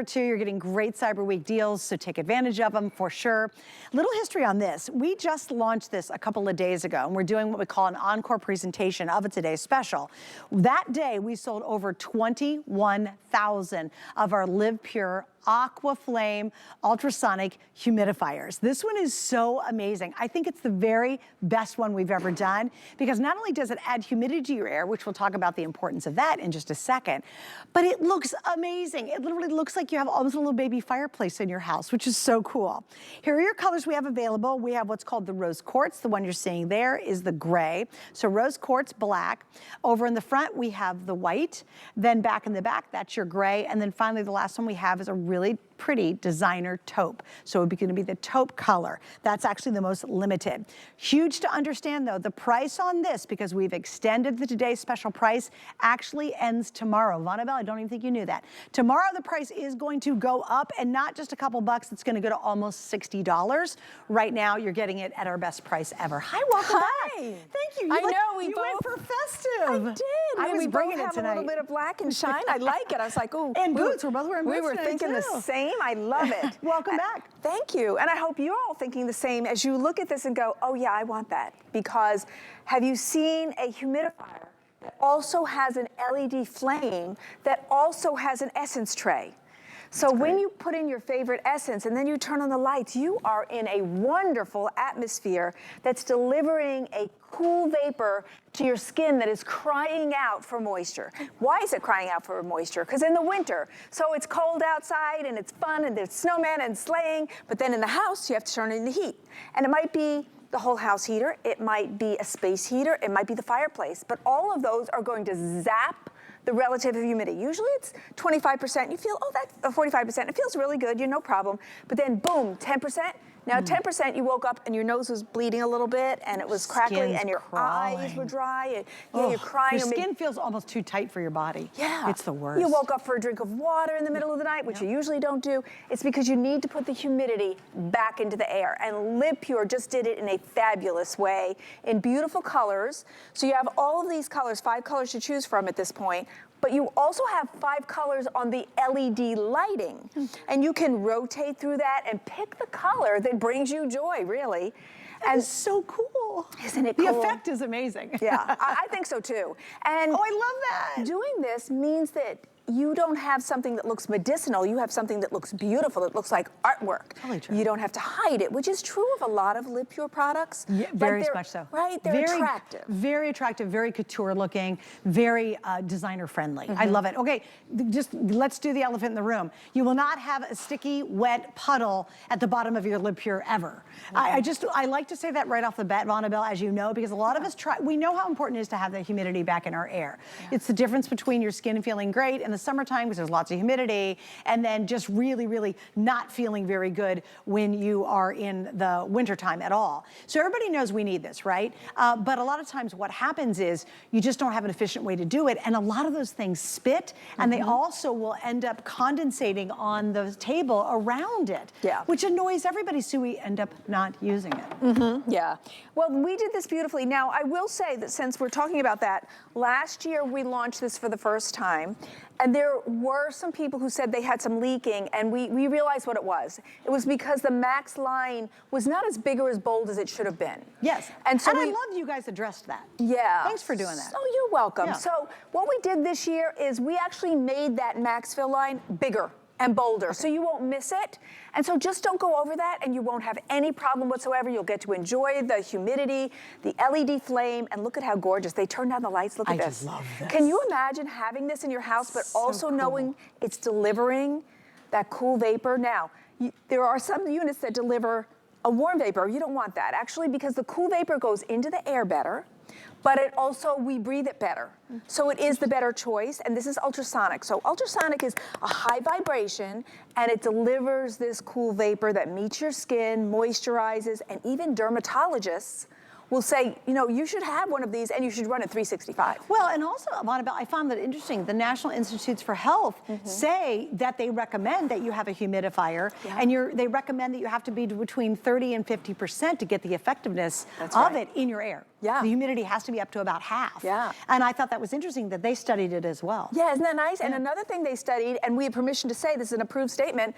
2, you're getting great Cyber Week deals, so take advantage of them for sure. Little history on this. We just launched this a couple of days ago, and we're doing what we call an encore presentation of a Today Special. That day, we sold over 21,000 of our LivePure AquaFlame Ultrasonic Humidifiers. This one is so amazing. I think it's the very best one we've ever done because not only does it add humidity to your air, which we'll talk about the importance of that in just a second, but it looks amazing. It literally looks like you have almost a little baby fireplace in your house, which is so cool. Here are your colors we have available. We have what's called the rose quartz. The one you're seeing there is the gray. So rose quartz, black. Over in the front, we have the white. Then back in the back, that's your gray. And then finally, the last one we have is a really pretty designer taupe. So it would be going to be the taupe color. That's actually the most limited. Huge to understand though, the price on this, because we've extended the Today Special price, actually ends tomorrow. Vonabelle, I don't even think you knew that. Tomorrow the price is going to go up, and not just a couple bucks, it's going to go to almost $60. Right now you're getting it at our best price ever. Hi, welcome back. Thank you. I know, we went for festive. I did. I was bringing it tonight. A little bit of black and shine. I like it. I was like, ooh. And boots. We're both wearing boots. We were thinking the same. I love it. Welcome back. Thank you. And I hope you're all thinking the same as you look at this and go, oh yeah, I want that. Because have you seen a humidifier that also has an LED flame that also has an essence tray? So when you put in your favorite essence and then you turn on the lights, you are in a wonderful atmosphere that's delivering a cool vapor to your skin that is crying out for moisture. Why is it crying out for moisture? Because in the winter, so it's cold outside and it's fun and there's snowmen and sleighing, but then in the house, you have to turn in the heat. And it might be the whole house heater, it might be a space heater, it might be the fireplace, but all of those are going to zap the relative humidity. Usually it's 25%. You feel, oh, that's 45%. It feels really good, no problem. But then boom, 10%. Now 10%, you woke up and your nose was bleeding a little bit and it was crackly and your eyes were dry. And, yeah, you're crying. Your skin feels almost too tight for your body. Yeah. It's the worst. You woke up for a drink of water in the middle of the night, which you usually don't do. It's because you need to put the humidity back into the air. And LivePure just did it in a fabulous way in beautiful colors. So you have all of these colors, 5 colors to choose from at this point. But you also have 5 colors on the LED lighting. And you can rotate through that and pick the color that brings you joy, really. And it's so cool. Isn't it cool? The effect is amazing. Yeah, I think so too. And oh, I love that. Doing this means that you don't have something that looks medicinal, you have something that looks beautiful, that looks like artwork. Totally true. You don't have to hide it, which is true of a lot of LivePure products. Yeah, very much so. Right, they're attractive. Very attractive, very couture looking, very designer friendly. I love it. Okay, just let's do the elephant in the room. You will not have a sticky, wet puddle at the bottom of your LivePure ever. I like to say that right off the bat, Vonabelle, as you know, because a lot of us we know how important it is to have the humidity back in our air. It's the difference between your skin feeling great in the summertime because there's lots of humidity, and then just really, really not feeling very good when you are in the wintertime at all. So everybody knows we need this, right? But a lot of times what happens is you just don't have an efficient way to do it, and a lot of those things spit, and they also will end up condensating on the table around it, which annoys everybody, so we end up not using it. Yeah. Well, we did this beautifully. Now, I will say that since we're talking about that, last year we launched this for the first time, and there were some people who said they had some leaking, and we realized what it was. It was because the Max line was not as big or as bold as it should have been. Yes, and I love you guys addressed that. Yeah. Thanks for doing that. Oh, you're welcome. Yeah. So what we did this year is we actually made that Max fill line bigger and bolder, so you won't miss it. And so just don't go over that and you won't have any problem whatsoever. You'll get to enjoy the humidity, the LED flame, and look at how gorgeous. They turn down the lights, look at this. I just love this. Can you imagine having this in your house, but also knowing it's delivering that cool vapor? Now, there are some units that deliver a warm vapor. You don't want that, actually, because the cool vapor goes into the air better, but it also, we breathe it better. So it is the better choice, and this is ultrasonic. So ultrasonic is a high vibration, and it delivers this cool vapor that meets your skin, moisturizes, and even dermatologists will say, you know, you should have one of these and you should run at 365. Well, and also, Montebell, I found that interesting. The National Institutes for Health say that they recommend that you have a humidifier, and they recommend that you have to be between 30 and 50% to get the effectiveness of it in your air. Yeah. The humidity has to be up to about half. Yeah. And I thought that was interesting that they studied it as well. Yeah, isn't that nice? And another thing they studied, and we have permission to say this is an approved statement,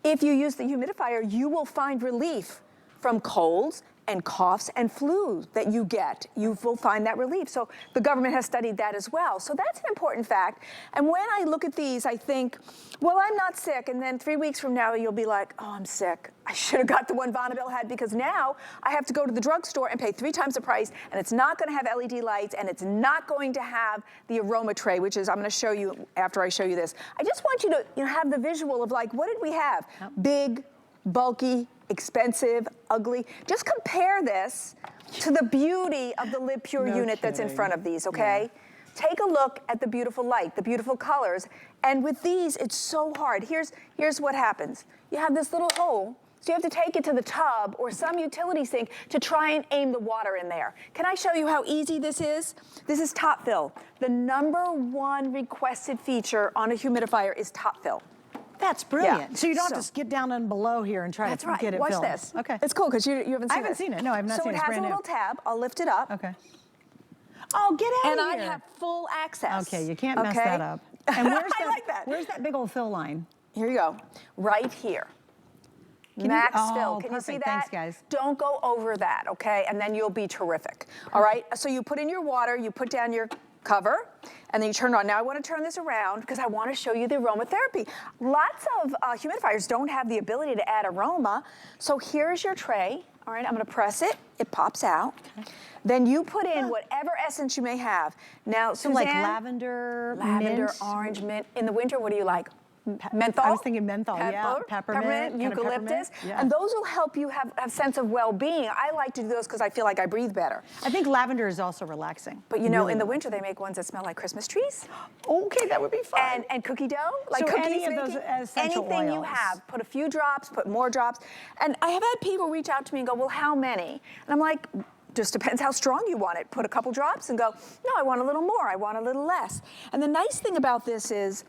if you use the humidifier, you will find relief from colds and coughs and flu that you get. You will find that relief. So the government has studied that as well. So that's an important fact. And when I look at these, I think, well, I'm not sick. And then 3 weeks from now, you'll be like, oh, I'm sick. I should have got the one Montebell had, because now I have to go to the drugstore and pay 3 times the price, and it's not going to have LED lights, and it's not going to have the aroma tray, which is, I'm going to show you after I show you this. I just want you to have the visual of, like, what did we have? Big, bulky, expensive, ugly. Just compare this to the beauty of the LivePure unit that's in front of these, okay? Take a look at the beautiful light, the beautiful colors. And with these, it's so hard. Here's what happens. You have this little hole, so you have to take it to the tub or some utility sink to try and aim the water in there. Can I show you how easy this is? This is top fill. The #1 requested feature on a humidifier is top fill. That's brilliant. So you don't have to get down and below here and try to get it Watch filled. this. Okay. It's cool because you haven't seen it. I haven't seen it. No, I've not seen it. So it has a little tab. I'll lift it up. Okay. Oh, get out and of here. And I have full access. Okay, you can't mess that up. And where's I like that. Where's that big old fill line? Here you go. Right here. Max fill. Can you see that? Thanks, guys. Don't go over that, okay? And then you'll be terrific. All right? So you put in your water, you put down your cover, and then you turn it on. Now I want to turn this around because I want to show you the aromatherapy. Lots of humidifiers don't have the ability to add aroma. So here's your tray. All right, I'm going to press it. It pops out. Okay. Then you put in whatever essence you may have. Now, so Suzanne, like lavender, mint. orange, mint. In the winter, what do you like? Menthol? I was thinking menthol, peppermint, eucalyptus. And those will help you have a sense of well-being. I like to do those because I feel like I breathe better. I think lavender is also relaxing. But you know, in the winter, they make ones that smell like Christmas trees. Okay, that would be fun. And cookie dough, like so cookies. Any of those essential anything oils. You have, put a few drops, put more drops. And I have had people reach out to me and go, well, how many? And I'm like, just depends how strong you want it. Put a couple drops and go, no, I want a little more, I want a little less. And the nice thing about this is,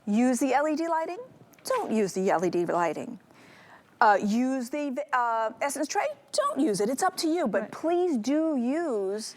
use the LED lighting, don't use the LED lighting. Use the essence tray, don't use it, it's up to you. But please do use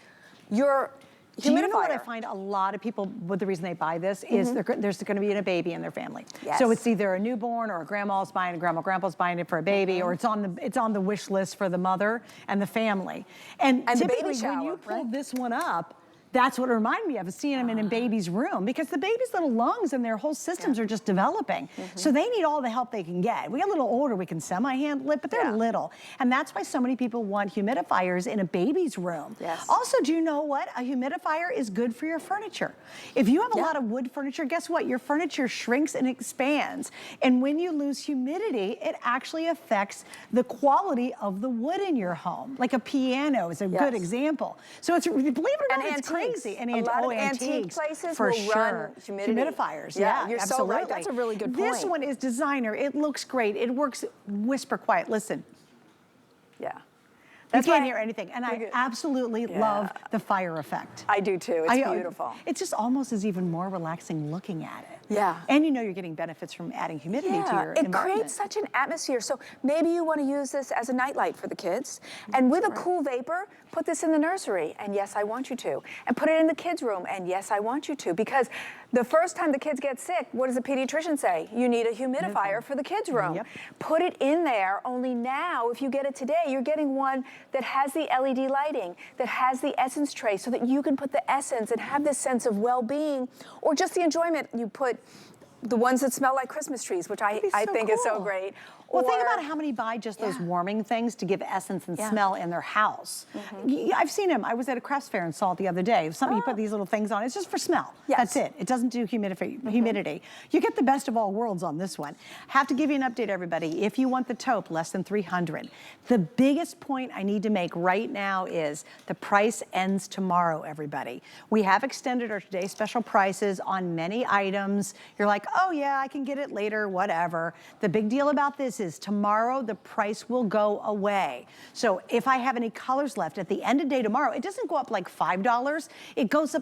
your humidifier. Do you know what I find a lot of people, the reason they buy this is there's going to be a baby in their family. Yes. So it's either a newborn or a grandma's buying it, grandpa's buying it for a baby, or it's on the wish list for the mother and the family. And the typically baby shower, when you pull this one up, that's what it reminded me of, seeing them in a baby's room, because the baby's little lungs and their whole systems are just developing. So they need all the help they can get. We get a little older, we can semi-handle it, but they're little. And that's why so many people want humidifiers in a baby's room. Yes. Also, do you know what? A humidifier is good for your furniture. If you have a lot of wood furniture, guess what? Your furniture shrinks and expands. And when you lose humidity, it actually affects the quality of the wood in your home. Like a piano is a good example. So it's, believe it or not, it's crazy. And a lot of antique places for will run humidity. Humidifiers, you're absolutely. So right. That's a really good point. This one is designer. It looks great. It works whisper quiet. Listen. Yeah. You can't hear anything. And I absolutely love the fire effect. I do too. It's beautiful. It's just almost as even more relaxing looking at it. Yeah. And you know you're getting benefits from adding humidity to your environment. It creates such an atmosphere. So maybe you want to use this as a nightlight for the kids. And with a cool vapor, put this in the nursery. And yes, I want you to. And put it in the kids' room. And yes, I want you to. Because the first time the kids get sick, what does the pediatrician say? You need a humidifier for the kids' room. Put it in there. Only now, if you get it today, you're getting one that has the LED lighting, that has the essence tray, so that you can put the essence and have this sense of well-being, or just the enjoyment. You put the ones that smell like Christmas trees, which I think is so great. Well, think about how many buy just those warming things to give essence and smell in their house. I've seen them. I was at a crafts fair and saw it the other day. Something you put these little things on. It's just for smell. That's it. It doesn't do humidity. You get the best of all worlds on this one. Have to give you an update, everybody. If you want the taupe, less than $300. The biggest point I need to make right now is the price ends tomorrow, everybody. We have extended our today's special prices on many items. You're like, oh yeah, I can get it later, whatever. The big deal about this is tomorrow the price will go away. So if I have any colors left at the end of day tomorrow, it doesn't go up like $5, it goes up